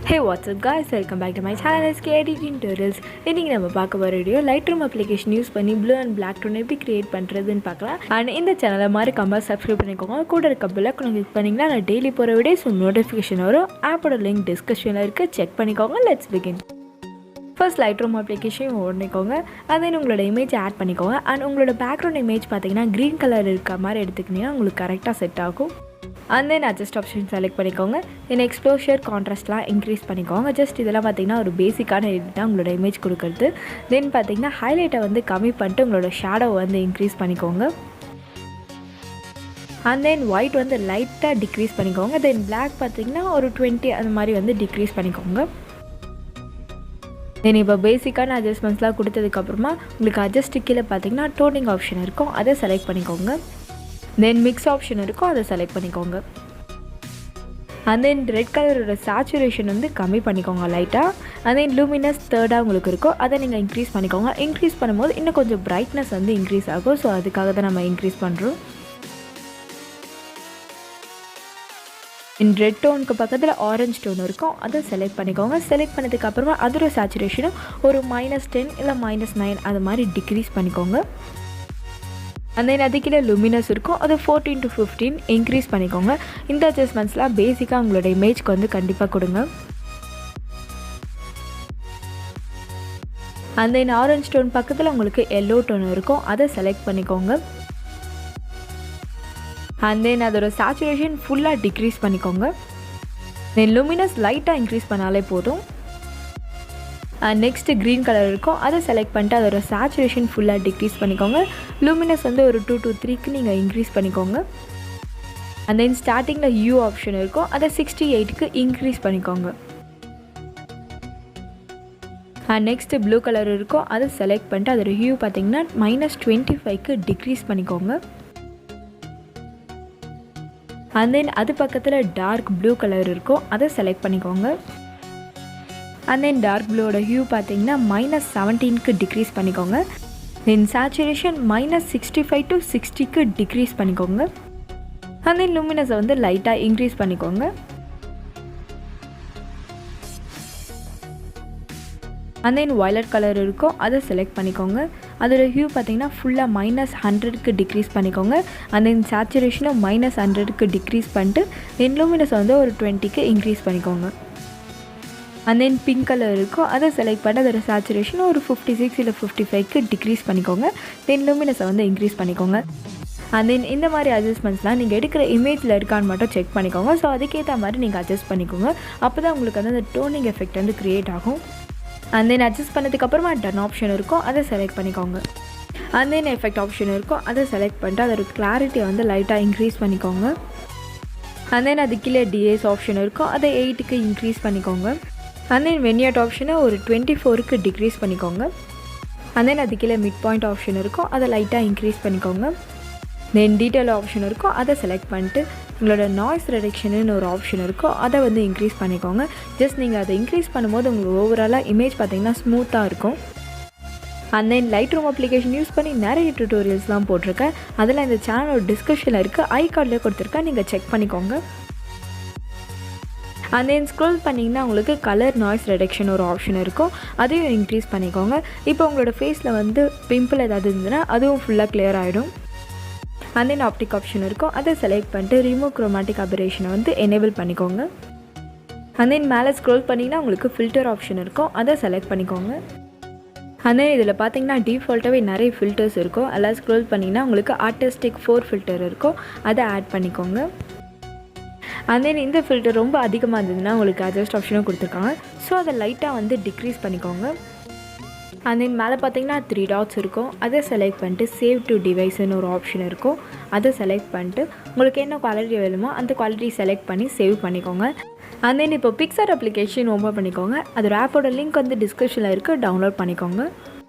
Hey, what's up guys, welcome back to my channel SK Editing Tutorials. இன்னைக்கு நம்ம பார்க்க போற வீடியோ Lightroom application யூஸ் பண்ணி blue and black tone எப்படி create பண்றதுன்னு பார்க்கலாம். and இந்த சேனலை மறக்காம சப்ஸ்கிரைப் பண்ணிக்கோங்க. கூட இருக்க பெல் ஐகானை கிளிக் பண்ணீங்கன்னா நான் டெய்லி போற வீடியோஸ் நோட்டிஃபிகேஷன் வரும். ஆப்போட லிங்க் டிஸ்கிரிப்ஷன்ல இருக்கு, செக் பண்ணிக்கோங்க. Let's begin. First Lightroom application ஓடிக்கோங்க. அதன் உங்களோட இமேஜ் ஆட் பண்ணிக்கோங்க. and உங்களோட பேக்ரவுண்ட் இமேஜ் பார்த்தீங்கன்னா green கலர் இருக்க மாதிரி எடுத்துக்கிட்டீங்கன்னா உங்களுக்கு கரெக்டாக செட் ஆகும். and then adjust option select பண்ணிக்கோங்க. then exposure contrastலாம் increase பண்ணிக்கோங்க. just இதெல்லாம் பார்த்தீங்கன்னா ஒரு பேசிக்கான எடிட் தான் உங்களோட இமேஜ் கொடுக்குறது. then பார்த்தீங்கன்னா ஹைலைட்டை வந்து கம்மி பண்ணிட்டு உங்களோட ஷேடோ வந்து இன்க்ரீஸ் பண்ணிக்கோங்க. and then white வந்து லைட்டாக டிக்ரீஸ் பண்ணிக்கோங்க. then black பார்த்தீங்கன்னா ஒரு 20 அந்த மாதிரி வந்து டிக்ரீஸ் பண்ணிக்கோங்க. தென் இப்போ பேசிக்கான அட்ஜஸ்ட்மெண்ட்ஸ்லாம் கொடுத்ததுக்கப்புறமா உங்களுக்கு அட்ஜஸ்ட் கீழே பார்த்தீங்கன்னா டோனிங் ஆப்ஷன் இருக்கும், அதை செலக்ட் பண்ணிக்கோங்க. தென் மிக்ஸ் ஆப்ஷன் இருக்கும், அதை செலக்ட் பண்ணிக்கோங்க. அண்ட் தென் ரெட் கலரோட சேச்சுரேஷன் வந்து கம்மி பண்ணிக்கோங்க லைட்டாக. அண்ட் தென் லூமினஸ் தேர்டாக உங்களுக்கு இருக்கும், அதை நீங்கள் இன்க்ரீஸ் பண்ணிக்கோங்க. இன்க்ரீஸ் பண்ணும்போது இன்னும் கொஞ்சம் பிரைட்னஸ் வந்து இன்க்ரீஸ் ஆகும். ஸோ அதுக்காக தான் நம்ம இன்க்ரீஸ் பண்ணுறோம். ரெட் டோனுக்கு பக்கத்தில் ஆரஞ்ச் டோன் இருக்கும், அதை செலக்ட் பண்ணிக்கோங்க. செலக்ட் பண்ணதுக்கப்புறமா அதோட சேச்சுரேஷனும் ஒரு -10 இல்லை -9 அது மாதிரி டிக்ரீஸ் பண்ணிக்கோங்க. அண்ட் தென் அது கீழே லுமினஸ் இருக்கும், அது 14 to 15 இன்க்ரீஸ் பண்ணிக்கோங்க. இந்த அட்ஜஸ்ட்மெண்ட்ஸ்லாம் பேசிக்காக உங்களோட இமேஜ்க்கு வந்து கண்டிப்பாக கொடுங்க. அண்ட் தென் ஆரஞ்ச் டோன் பக்கத்தில் உங்களுக்கு எல்லோ டோன் இருக்கும், அதை செலக்ட் பண்ணிக்கோங்க. அண்ட் தென் அதோட சேச்சுரேஷன் ஃபுல்லாக டிக்ரீஸ் பண்ணிக்கோங்க. தென் லுமினஸ் லைட்டாக இன்க்ரீஸ் பண்ணாலே போதும். அண்ட் நெக்ஸ்ட்டு க்ரீன் கலர் இருக்கும், அதை செலக்ட் பண்ணிட்டு அதோட சேச்சுரேஷன் ஃபுல்லாக டிக்ரீஸ் பண்ணிக்கோங்க. லூமினஸ் வந்து ஒரு 2 to 3க்கு நீங்கள் இன்க்ரீஸ் பண்ணிக்கோங்க. அண்ட் தென் ஸ்டார்டிங்கில் யூ ஆப்ஷன் இருக்கும், அதை 68க்கு இன்க்ரீஸ் பண்ணிக்கோங்க. அண்ட் நெக்ஸ்ட்டு ப்ளூ கலர் இருக்கும், அதை செலக்ட் பண்ணிட்டு அதோட ஹியூ பார்த்தீங்கன்னா -25க்கு டிக்ரீஸ் பண்ணிக்கோங்க. அண்ட் தென் அது பக்கத்தில் டார்க் ப்ளூ கலர் இருக்கும், அதை செலக்ட் பண்ணிக்கோங்க. அண்ட் தென் டார்க் ப்ளூவோட ஹியூ பார்த்தீங்கன்னா -17க்கு டிக்ரீஸ் பண்ணிக்கோங்க. தென் சேச்சுரேஷன் -65 to 60க்கு டிக்ரீஸ் பண்ணிக்கோங்க. அண்ட் தென் லூமினஸை வந்து லைட்டாக இன்க்ரீஸ் பண்ணிக்கோங்க. அண்ட் தென் வயலட் கலர் இருக்கும், அதை செலக்ட் பண்ணிக்கோங்க. அதோட ஹியூ பார்த்தீங்கன்னா ஃபுல்லாக -100க்கு டிக்ரீஸ் பண்ணிக்கோங்க. அண்ட் தென் சேச்சுரேஷனும் -100க்கு டிக்ரீஸ் பண்ணிட்டு தென் லூமினஸை வந்து ஒரு 20க்கு இன்க்ரீஸ் பண்ணிக்கோங்க. அண்ட் தென் பிங்க் கலர் இருக்கும், அதை செலக்ட் பண்ணி அதோட சேச்சுரேஷன் ஒரு 56 இல்லை 55க்கு டிக்ரீஸ் பண்ணிக்கோங்க. தென் லூமினஸை வந்து இன்க்ரீஸ் பண்ணிக்கோங்க. அண்ட் தென் இந்த மாதிரி அட்ஜஸ்ட்மெண்ட்ஸ்லாம் நீங்கள் எடுக்கிற இமேஜில் இருக்கான்னு மட்டும் செக் பண்ணிக்கோங்க. ஸோ அதுக்கேற்ற மாதிரி நீங்கள் அட்ஜஸ்ட் பண்ணிக்கோங்க. அப்போ தான் உங்களுக்கு வந்து அந்த டோனிங் எஃபெக்ட் வந்து க்ரியேட் ஆகும். அண்ட் தென் அட்ஜஸ்ட் பண்ணதுக்கப்புறமா டன் ஆப்ஷன் இருக்கும், அதை செலக்ட் பண்ணிக்கோங்க. அண்ட் தென் எஃபெக்ட் ஆப்ஷன் இருக்கும், அதை செலக்ட் பண்ணிட்டு அதோட கிளாரிட்டியை வந்து லைட்டாக இன்க்ரீஸ் பண்ணிக்கோங்க. அண்ட் தென் அது கீழே டிஎஸ் ஆப்ஷன் இருக்கும், அதை 8க்கு இன்க்ரீஸ் பண்ணிக்கோங்க. அண்ட் தென் வெனியட் ஆப்ஷனை ஒரு 24க்கு டிக்ரீஸ் பண்ணிக்கோங்க. அண்ட் தென் அது கீழே மிட் பாயிண்ட் ஆப்ஷன் இருக்கும், அதை லைட்டாக இன்க்ரீஸ் பண்ணிக்கோங்க. தென் டீட்டெயில் ஆப்ஷன் இருக்கும், அதை செலக்ட் பண்ணிட்டு உங்களோட நாய்ஸ் ரெடக்ஷனுன்னு ஒரு ஆப்ஷன் இருக்கும், அதை வந்து இன்க்ரீஸ் பண்ணிக்கோங்க. ஜஸ்ட் நீங்கள் அதை இன்க்ரீஸ் பண்ணும்போது உங்களுக்கு ஓவராலாக இமேஜ் பார்த்திங்கன்னா ஸ்மூத்தாக இருக்கும். And then Lightroom application use பண்ணி நிறைய டியூட்டோரியல்ஸ்லாம் போட்டிருக்கேன், அதெல்லாம் இந்த சேனலோட டிஸ்கிரிப்ஷனில் இருக்குது, ஐ கார்டில் கொடுத்துருக்கேன், நீங்கள் செக் பண்ணிக்கோங்க. அண்ட் தென் ஸ்க்ரோல் பண்ணிங்கன்னா உங்களுக்கு கலர் நாய்ஸ் ரெடக்ஷன் ஒரு ஆப்ஷன் இருக்கும், அதையும் இன்க்ரீஸ் பண்ணிக்கோங்க. இப்போ உங்களோட ஃபேஸில் வந்து பிம்பிள் ஏதாவது இருந்ததுன்னா அதுவும் ஃபுல்லாக கிளியர் ஆகிடும். அண்ட் தென் ஆப்டிக் ஆப்ஷன் இருக்கும், அதை செலக்ட் பண்ணிட்டு ரிமூவ் குரோமேட்டிக் அபரேஷனை வந்து எனேபிள் பண்ணிக்கோங்க. அண்ட் தென் மேலே ஸ்க்ரோல் பண்ணிங்கன்னா உங்களுக்கு ஃபில்டர் ஆப்ஷன் இருக்கும், அதை செலக்ட் பண்ணிக்கோங்க. அண்ட் தென் இதில் பார்த்தீங்கன்னா டிஃபால்ட்டாகவே நிறைய ஃபில்டர்ஸ் இருக்கும், எல்லாம் ஸ்க்ரோல் பண்ணிங்கன்னா உங்களுக்கு ஆர்டிஸ்டிக் 4 ஃபில்டர் இருக்கும், அதை ஆட் பண்ணிக்கோங்க. அண்ட் தென் இந்த ஃபில்டர் ரொம்ப அதிகமாக இருந்ததுன்னா உங்களுக்கு அட்ஜஸ்ட் ஆப்ஷனும் கொடுத்துருக்காங்க, ஸோ அதை லைட்டாக வந்து டிக்ரீஸ் பண்ணிக்கோங்க. அண்ட் தென் மேலே பார்த்தீங்கன்னா 3 டாட்ஸ் இருக்கும், அதை செலக்ட் பண்ணிட்டு சேவ் டு டிவைஸ்னு ஒரு ஆப்ஷன் இருக்கும், அதை செலக்ட் பண்ணிட்டு உங்களுக்கு என்ன குவாலிட்டி வேணுமோ அந்த குவாலிட்டி செலக்ட் பண்ணி சேவ் பண்ணிக்கோங்க. அண்ட் தென் இப்போ PicsArt அப்ளிகேஷன் ஓப்பன் பண்ணிக்கோங்க. அதோட ஆப்போட லிங்க் வந்து டிஸ்கிரிப்ஷனில் இருக்குது, டவுன்லோட் பண்ணிக்கோங்க.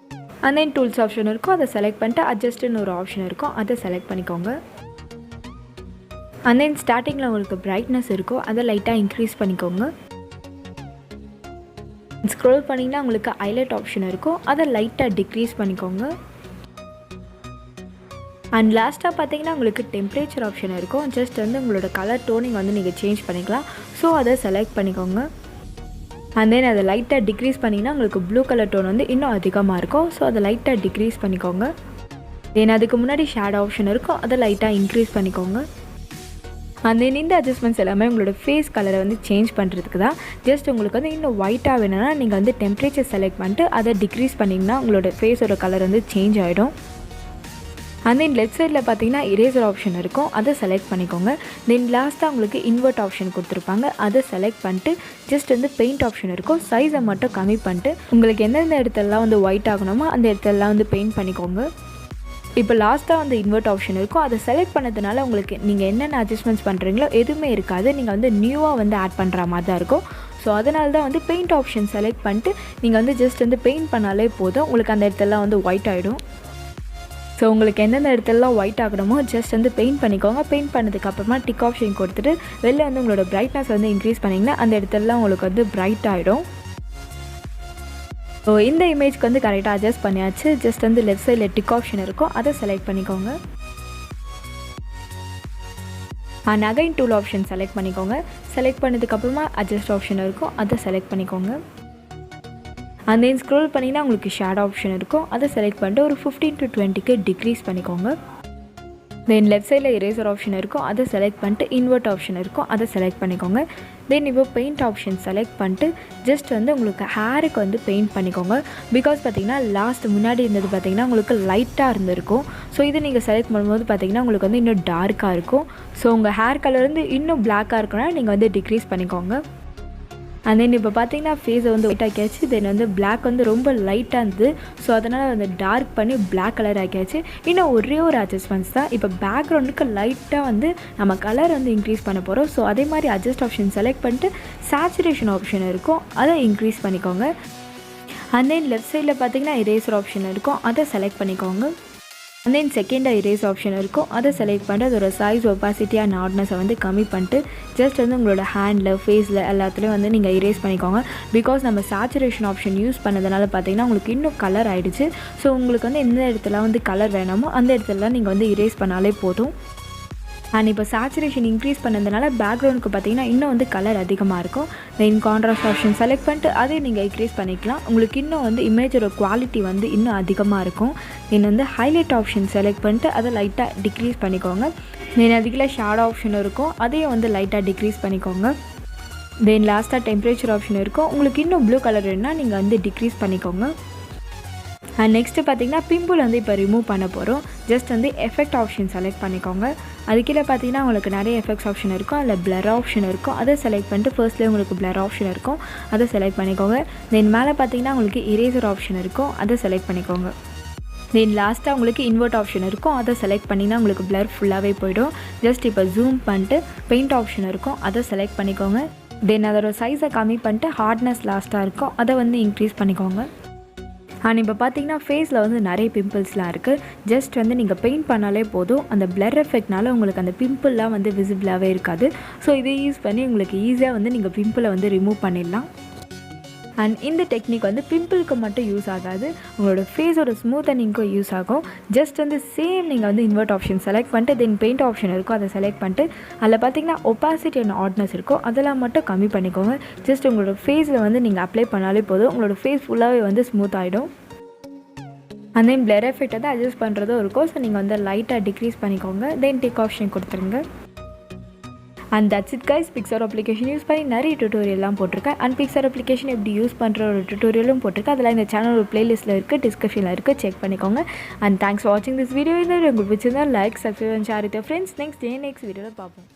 அண்ட் தென் டூல்ஸ் ஆப்ஷன் இருக்கும், அதை செலக்ட் பண்ணிட்டு அட்ஜஸ்ட்னு ஒரு ஆப்ஷன் இருக்கும், அதை செலக்ட் பண்ணிக்கோங்க. அண்ட் தென் ஸ்டார்டிங்கில் உங்களுக்கு பிரைட்னஸ் இருக்கும், அதை லைட்டாக இன்க்ரீஸ் பண்ணிக்கோங்க. ஸ்க்ரோல் பண்ணிங்கன்னா உங்களுக்கு ஹைலைட் ஆப்ஷன் இருக்கும், அதை லைட்டாக டிக்ரீஸ் பண்ணிக்கோங்க. அண்ட் லாஸ்ட்டாக பார்த்தீங்கன்னா உங்களுக்கு டெம்பரேச்சர் ஆப்ஷன் இருக்கும், ஜஸ்ட் வந்து உங்களோட கலர் டோனிங் வந்து நீங்கள் சேஞ்ச் பண்ணிக்கலாம். ஸோ அதை செலக்ட் பண்ணிக்கோங்க. அண்ட் தென் அதை லைட்டாக டிக்ரீஸ் பண்ணிங்கன்னா உங்களுக்கு ப்ளூ கலர் டோன் வந்து இன்னும் அதிகமாக இருக்கும். ஸோ அதை லைட்டாக டிக்ரீஸ் பண்ணிக்கோங்க. தென் அதுக்கு முன்னாடி ஷேடோ ஆப்ஷன் இருக்கும், அதை லைட்டாக இன்க்ரீஸ் பண்ணிக்கோங்க. அண்ட் தென் இந்த அட்ஜஸ்ட்மெண்ட்ஸ் எல்லாமே உங்களோட ஃபேஸ் கலரை வந்து சேஞ்ச் பண்ணுறதுக்கு தான். ஜஸ்ட் உங்களுக்கு வந்து இன்னும் ஒயிட்டாக வேணும்னா நீங்கள் வந்து டெம்பரேச்சர் செலக்ட் பண்ணிட்டு அதை டிக்ரீஸ் பண்ணிங்கன்னா உங்களோட ஃபேஸோட கலர் வந்து சேஞ்ச் ஆகிடும். அண்ட் தென் லெஃப்ட் சைடில் பார்த்தீங்கன்னா இரேசர் ஆப்ஷன் இருக்கும், அதை செலக்ட் பண்ணிக்கோங்க. தென் லாஸ்ட்டாக உங்களுக்கு இன்வெர்ட் ஆப்ஷன் கொடுத்துருப்பாங்க, அதை செலக்ட் பண்ணிட்டு ஜஸ்ட் வந்து பெயிண்ட் ஆப்ஷன் இருக்கும், சைஸை மட்டும் கம்மி பண்ணிட்டு உங்களுக்கு எந்தெந்த இடத்துலலாம் வந்து ஒயிட் ஆகணுமோ அந்த இடத்துலலாம் வந்து பெயிண்ட் பண்ணிக்கோங்க. இப்போ லாஸ்ட்டாக வந்து இன்வெர்ட் ஆப்ஷன் இருக்கும், அதை செலக்ட் பண்ணதுனால உங்களுக்கு நீங்கள் என்னென்ன அட்ஜஸ்ட்மெண்ட்ஸ் பண்ணுறீங்களோ எதுவுமே இருக்காது, நீங்கள் வந்து நியூவாக வந்து ஆட் பண்ணுற மாதிரி தான் இருக்கும். ஸோ அதனால தான் வந்து பெயிண்ட் ஆப்ஷன் செலக்ட் பண்ணிட்டு நீங்கள் வந்து ஜஸ்ட் வந்து பெயிண்ட் பண்ணாலே போதும், உங்களுக்கு அந்த இடத்துலலாம் வந்து ஒயிட் ஆகிடும். ஸோ உங்களுக்கு எந்தெந்த இடத்துலலாம் ஒயிட் ஆகணுமோ ஜஸ்ட் வந்து பெயிண்ட் பண்ணிக்கோங்க. பெயிண்ட் பண்ணதுக்கப்புறமா டிக் ஆப்ஷன் கொடுத்துட்டு வெளில வந்து உங்களோட பிரைட்னஸ் வந்து இன்க்ரீஸ் பண்ணிங்கன்னா அந்த இடத்துலலாம் உங்களுக்கு வந்து பிரைட் ஆகிடும். ஸோ இந்த இமேஜ்க்கு வந்து கரெக்டாக அட்ஜஸ்ட் பண்ணியாச்சு. ஜஸ்ட் வந்து லெஃப்ட் சைடில் டிக் ஆப்ஷன் இருக்கும், அதை செலக்ட் பண்ணிக்கோங்க. And again tool option select பண்ணிக்கோங்க. செலக்ட் பண்ணதுக்கப்புறமா அட்ஜஸ்ட் ஆப்ஷன் இருக்கும், அதை செலக்ட் பண்ணிக்கோங்க. அண்ட் தென் ஸ்க்ரோல் பண்ணிங்கன்னா உங்களுக்கு ஷேடோ ஆப்ஷன் இருக்கும், அதை செலக்ட் பண்ணிட்டு ஒரு 15 to 20க்கு டிக்ரீஸ் பண்ணிக்கோங்க. தென் லெஃப்ட் சைடில் இரேசர் ஆப்ஷன் இருக்கும், அதை செலக்ட் பண்ணிட்டு இன்வெர்ட் ஆப்ஷன் இருக்கும், அதை செலக்ட் பண்ணிக்கோங்க. தென் இப்போ பெயிண்ட் ஆப்ஷன் செலக்ட் பண்ணிட்டு ஜஸ்ட் வந்து உங்களுக்கு ஹேருக்கு வந்து பெயிண்ட் பண்ணிக்கோங்க. பிகாஸ் பார்த்தீங்கன்னா லாஸ்ட் முன்னாடி இருந்தது பார்த்தீங்கன்னா உங்களுக்கு லைட்டாக இருந்திருக்கும். ஸோ இது நீங்கள் செலக்ட் பண்ணும்போது பார்த்தீங்கன்னா உங்களுக்கு வந்து இன்னும் டார்க்காக இருக்கும். ஸோ உங்கள் ஹேர் கலர் வந்து இன்னும் பிளாக்காக இருக்குன்னா நீங்கள் வந்து டிக்ரீஸ் பண்ணிக்கோங்க. அண்ட் தென் இப்போ பார்த்தீங்கன்னா ஃபேஸை வந்து ஒயிட் ஆக்கியாச்சு. தென் வந்து பிளாக் வந்து ரொம்ப லைட்டாக இருந்தது, ஸோ அதனால் வந்து டார்க் பண்ணி பிளாக் கலர் ஆக்கியாச்சு. இன்னும் ஒரே ஒரு அட்ஜஸ்ட்மெண்ட்ஸ் தான். இப்போ பேக்ரவுண்டுக்கு லைட்டாக வந்து நம்ம கலர் வந்து இன்க்ரீஸ் பண்ண போகிறோம். ஸோ அதே மாதிரி அட்ஜஸ்ட் ஆப்ஷன் செலக்ட் பண்ணிட்டு சேச்சுரேஷன் ஆப்ஷன் இருக்கும், அதை இன்க்ரீஸ் பண்ணிக்கோங்க. அண்ட் தென் லெஃப்ட் சைடில் பார்த்தீங்கன்னா இரேசர் ஆப்ஷன் இருக்கும், அதை செலக்ட் பண்ணிக்கோங்க. அண்ட் தென் செகண்டாக இரேஸ் ஆப்ஷன் இருக்கும், அதை செலக்ட் பண்ணிட்டு அதோட சைஸ் ஒப்பாசிட்டி அண்ட் ஹார்ட்னஸை வந்து கம்மி பண்ணிட்டு ஜஸ்ட் வந்து உங்களோட ஹேண்டில் ஃபேஸில் எல்லாத்துலேயும் வந்து நீங்கள் இரேஸ் பண்ணிக்கோங்க. பிகாஸ் நம்ம சேச்சுரேஷன் ஆப்ஷன் யூஸ் பண்ணதுனால பார்த்தீங்கன்னா உங்களுக்கு இன்னும் கலர் ஆகிடுச்சு. ஸோ உங்களுக்கு வந்து எந்த இடத்துல வந்து கலர் வேணுமோ அந்த இடத்துல நீங்கள் வந்து இரேஸ் பண்ணாலே போதும். அண்ட் இப்போ சேச்சுரேஷன் இன்க்ரீஸ் பண்ணதுனால பேக்ரவுண்டுக்கு பார்த்தீங்கன்னா இன்னும் வந்து கலர் அதிகமாக இருக்கும். தென் கான்ட்ராஸ்ட் ஆப்ஷன் செலக்ட் பண்ணிட்டு அதே நீங்கள் இன்க்ரீஸ் பண்ணிக்கலாம். உங்களுக்கு இன்னும் வந்து இமேஜோட குவாலிட்டி வந்து இன்னும் அதிகமாக இருக்கும். தென் வந்து ஹைலைட் ஆப்ஷன் செலக்ட் பண்ணிட்டு அதை லைட்டாக டிக்ரீஸ் பண்ணிக்கோங்க. தென் அதுக்குள்ள ஷேடோ ஆப்ஷன் இருக்கும், அதையும் வந்து லைட்டாக டிக்ரீஸ் பண்ணிக்கோங்க. தென் லாஸ்ட்டாக டெம்பரேச்சர் ஆப்ஷன் இருக்கும், உங்களுக்கு இன்னும் ப்ளூ கலர் வேணுன்னா நீங்கள் வந்து டிக்ரீஸ் பண்ணிக்கோங்க. அண்ட் நெக்ஸ்ட்டு பார்த்தீங்கன்னா பிம்பிள் வந்து இப்போ ரிமூவ் பண்ண போகிறோம். ஜஸ்ட் வந்து எஃபெக்ட் ஆப்ஷன் செலக்ட் பண்ணிக்கோங்க. அது கீழே பார்த்தீங்கன்னா உங்களுக்கு நிறைய எஃபெக்ட்ஸ் ஆப்ஷன் இருக்கும், அதில் பிளர் ஆப்ஷன் இருக்கும், அதை செலக்ட் பண்ணிட்டு ஃபர்ஸ்ட்லேயே உங்களுக்கு பிளர் ஆப்ஷன் இருக்கும், அதை செலக்ட் பண்ணிக்கோங்க. தென் மேலே பார்த்தீங்கன்னா உங்களுக்கு இரேசர் ஆப்ஷன் இருக்கும், அதை செலக்ட் பண்ணிக்கோங்க. தென் லாஸ்ட்டாக உங்களுக்கு இன்வெர்ட் ஆப்ஷன் இருக்கும், அதை செலக்ட் பண்ணிங்கன்னா உங்களுக்கு பிளர் ஃபுல்லாகவே போய்டும். ஜஸ்ட் இப்போ ஜூம் பண்ணிட்டு பெயிண்ட் ஆப்ஷன் இருக்கும், அதை செலக்ட் பண்ணிக்கோங்க. தென் அதோட சைஸை கம்மி பண்ணிட்டு ஹார்ட்னஸ் லாஸ்ட்டாக இருக்கும், அதை வந்து இன்க்ரீஸ் பண்ணிக்கோங்க. அண்ட் இப்போ பார்த்தீங்கன்னா ஃபேஸில் வந்து நிறைய பிம்பிள்ஸ்லாம் இருக்குது. ஜஸ்ட் வந்து நீங்கள் பெயிண்ட் பண்ணாலே போதும், அந்த பிளர் எஃபெக்ட்னால உங்களுக்கு அந்த பிம்பிள்லாம் வந்து விசிபிளாகவே இருக்காது. ஸோ இதை யூஸ் பண்ணி உங்களுக்கு ஈஸியாக வந்து நீங்கள் பிம்பிளை வந்து ரிமூவ் பண்ணிடலாம். அண்ட் இந்த டெக்னிக் வந்து பிம்பிளுக்கு மட்டும் யூஸ் ஆகாது, உங்களோட ஃபேஸோட ஸ்மூத்தனிங்க்கும் யூஸ் ஆகும். ஜஸ்ட் வந்து சேம் நீங்கள் வந்து இன்வெர்ட் ஆப்ஷன் செலக்ட் பண்ணிட்டு தென் பெயிண்ட் ஆப்ஷன் இருக்கும், அதை செலக்ட் பண்ணிட்டு அதில் பார்த்தீங்கன்னா ஒப்பாசிட்டி அண்ட் ஹார்ட்னஸ் இருக்கும், அதெல்லாம் மட்டும் கம்மி பண்ணிக்கோங்க. ஜஸ்ட் உங்களோட ஃபேஸில் வந்து நீங்கள் அப்ளை பண்ணாலே போதும், உங்களோட ஃபேஸ் ஃபுல்லாகவே வந்து ஸ்மூத் ஆகிடும். அண்ட் தென் பிளர் எஃபெக்ட் வந்து அட்ஜஸ்ட் பண்ணுறதும் இருக்கும். ஸோ நீங்கள் வந்து லைட்டாக டிக்ரீஸ் பண்ணிக்கோங்க. தென் டிக் ஆப்ஷன் கொடுத்துருங்க. And that's it guys. PicsArt application use பண்ணி நிறைய டியூட்டோரியல்லாம் போட்டிருக்கேன். அண்ட் PicsArt அப்ளிகேஷன் எப்படி யூஸ் பண்ணுற ஒரு டியூட்டோரியலும் போட்டிருக்கேன். அதெல்லாம் இந்த சேனல் ஒரு பிளேலிஸ்ட்டில் இருக்குது, டிஸ்கிரிப்ஷனில் இருக்குது, செக் பண்ணிக்கோங்க. அண்ட் தேங்க்ஸ் ஃபார் வாட்சிங் திஸ் வீடியோ. இந்த உங்களுக்கு பிடிச்சிருந்தா like, subscribe and share with your friends. Next வீடியோவில் பார்ப்போம்.